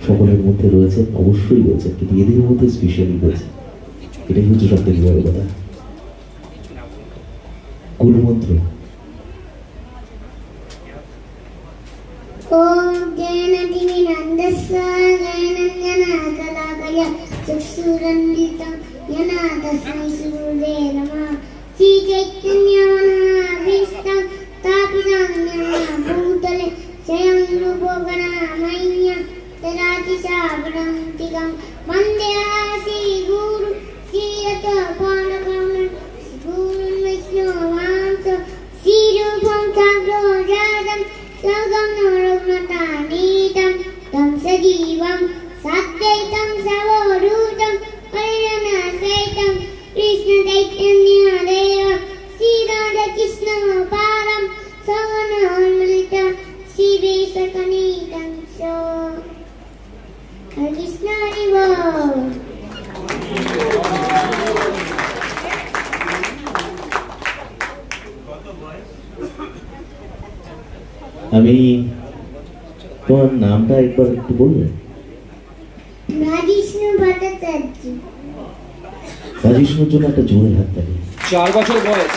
সকলের মধ্যে রয়েছে, অবশ্যই রয়েছে, কিন্তু এদের মধ্যে স্পেশালি রয়েছে। এটাই হচ্ছে সব থেকে বড় কথা। গুরুমন্ত্র আমি তোমার নামটা একবার একটু বলবেন? রাজিষ্ণু ভট্টাচার্য। রাজিষ্ণুর জন্য একটা জোরে হাত তালি। 4 বছর বয়স।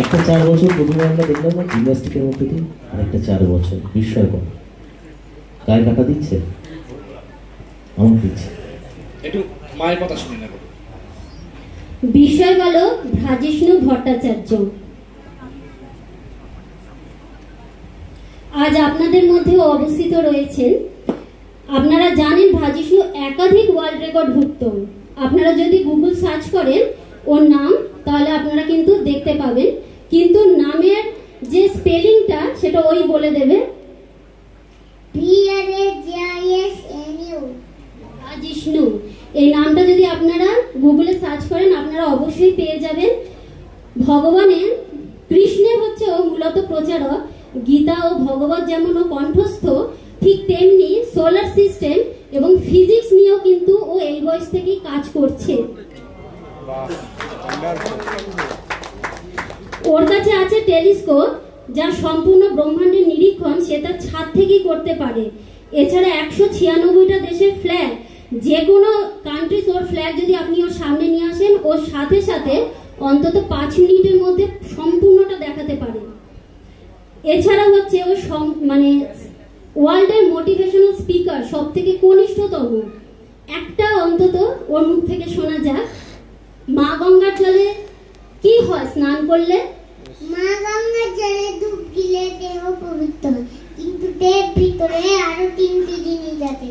একটা 4 বছর প্রথমে আমরা দেখলাম না জিমন্যাস্টিকের মধ্যে দিয়ে, আর একটা 4 বছর বিস্ময়কর। গায়ে কাটা দিচ্ছে, আমার দিচ্ছে। একটু মায়ের কথা শুনে নেব। বিষয় হলো রাজিষ্ণু ভট্টাচার্য। আজ আপনাদের মধ্যে অবস্থিত রয়েছেন। আপনারা জানেন ভাজিষ্ণু একাধিক ওয়ার্ল্ড রেকর্ড ভুক্ত। আপনারা যদি গুগল সার্চ করেন ওর নাম, তাহলে আপনারা কিন্তু দেখতে পাবেন, কিন্তু নামের যে স্পেলিংটা সেটা ওই বলে দেবে। ভাজিষ্ণু এই নামটা যদি আপনারা গুগলে সার্চ করেন আপনারা অবশ্যই পেয়ে যাবেন। ভগবানের কৃষ্ণের হচ্ছে ও মূলত প্রচারক। গীতা ও ভগবত যেমন ও কণ্ঠস্থ, ঠিক তেমনি সোলার সিস্টেম এবং ফিজিক্স নিয়েও কিন্তু ও এই বয়স থেকেই কাজ করছে। ওর কাছে আছে টেলিস্কোপ, যা সম্পূর্ণ ব্রহ্মাণ্ডের নিরীক্ষণ সে তার ছাদ থেকেই করতে পারে। এছাড়া 196টা দেশের ফ্ল্যাগ, যে কোনো কান্ট্রিজ ওর ফ্ল্যাগ যদি আপনি ওর সামনে নিয়ে আসেন, ওর সাথে সাথে অন্তত 5 মিনিটের মধ্যে সম্পূর্ণটা দেখাতে পারে। এছাড়া হচ্ছে ও মানে ওয়ার্ল্ডের মোটিভেশনাল স্পিকার সব থেকে কনিষ্ঠতম। একটা অন্তত ওর মুখ থেকে শোনা যাক। মা গঙ্গার জলে কি হয় স্নান করলে? মা গঙ্গার জলে ডুব দিলে দেহ পবিত্র হয়, কিন্তু দেহের ভিতরে আরো 3টি জিনিস আছে,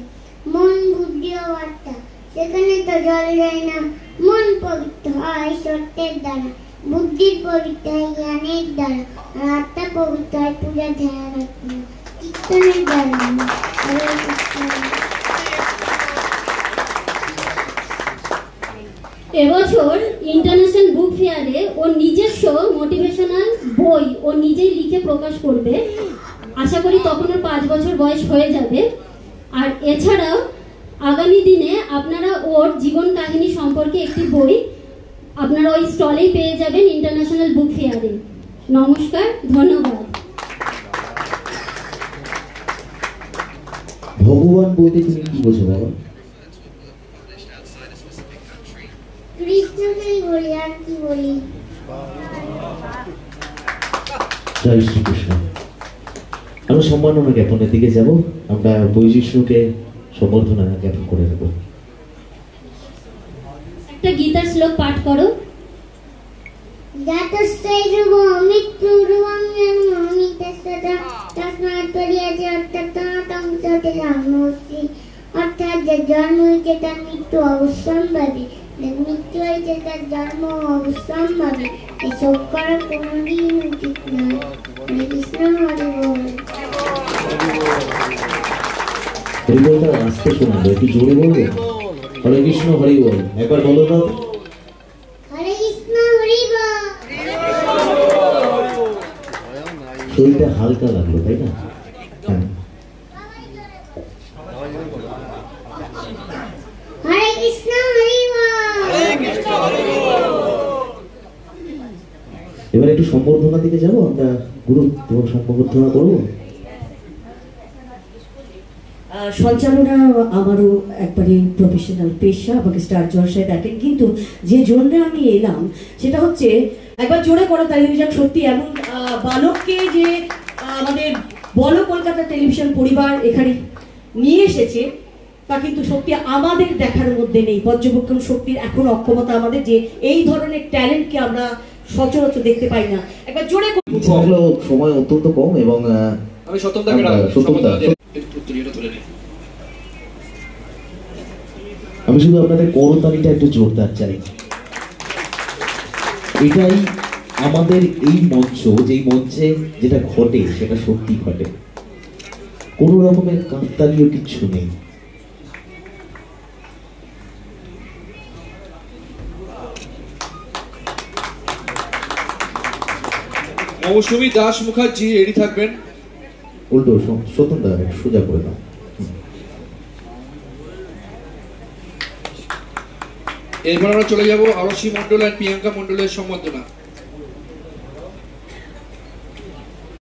মন, বুদ্ধি ও আত্মা। সেখানে তো জল যায় না। মন পবিত্র হয় সত্যের দ্বারা, বুদ্ধির পবিত্র হয় জ্ঞানের দ্বারা, আর আত্মা পবিত্র হয় পূজা ধ্যান কীর্তনের দ্বারা। এবছর ইন্টারন্যাশনাল বুক ফেয়ারে ওর নিজস্ব মোটিভেশনাল বই ও নিজেই লিখে প্রকাশ করবে। আশা করি তখন ওর 5 বছর বয়স হয়ে যাবে। আর এছাড়াও আগামী দিনে আপনারা ওর জীবন কাহিনী সম্পর্কে একটি বই আপনারা ওই স্টলেই পেয়ে যাবেন ইন্টারন্যাশনাল বুক ফেয়ারে। নমস্কার, ধন্যবাদ। ভগবান বলতে তুমি কি বোঝো বাবা? কৃষ্ণকেই বলি, আর কি বলি। জয় শ্রীকৃষ্ণ। আমরা সম্মাননা জ্ঞাপনের দিকে যাব। আমরা বৈজিষ্ণুকে সম্বর্ধনা জ্ঞাপন করে নেব। একটা গীতার শ্লোক পাঠ করো। অর্থাৎ যে জন্ম হয়েছে তার মৃত্যু অবশ্যম্ভাবী, মৃত্যু হয়েছে তার জন্ম অবশ্যম্ভাবী। এসব করা কোনোদিন উচিত নয়। কৃষ্ণ হরি বল। হরি বলটা আস্তে শোনাবে, একটু জোরে বলবে। হরে কৃষ্ণ হরি বল, একবার বলো তো। হরে কৃষ্ণ হরি বল। শরীরটা হালকা লাগলো, তাই না? হরে কৃষ্ণ হরি বল। এবার একটু সম্বর্ধনার দিকে যাবো আমরা। গুরু, তোমার সম্বর্ধনা করবো। সঞ্চালনা আমারও একবারে প্রফেশনাল পেশা, আমাকে স্টার জলসায় দেখেন, কিন্তু যে জন্য আমি এলাম সেটা হচ্ছে একবার জোরে করে তাই হয়ে যাক, সত্যি এমন বালককে যে আমাদের বলো কলকাতা টেলিভিশন পরিবার এখানে নিয়ে এসেছে তা কিন্তু সত্যি আমাদের দেখার মধ্যে নেই। পর্যবেক্ষণ শক্তির এখন অক্ষমতা আমাদের, যে এই ধরনের ট্যালেন্টকে আমরা সচরাচর দেখতে পাই না। একবার জোরে সময় অত্যন্ত কম এবং আমি সত্যমদাকে উত্তরীয়টা তুলে নিই। আমি শুধু আপনাদের করতালিটা একটু জোরদার চাই। এটাই আমাদের এই মঞ্চ, যেই মঞ্চে যেটা ঘটে সেটা সত্যি ঘটে, কোনো রকমের কাকতালীয় কিচ্ছু নেই। মৌসুমী দাস মুখার্জি রেডি থাকবেন। উল্টো সত্যমদা একটু সোজা করে দাও। এরপর আমরা চলে যাব আরশি মন্ডল আর প্রিয়াঙ্কা মন্ডলের সম্বর্ধনা।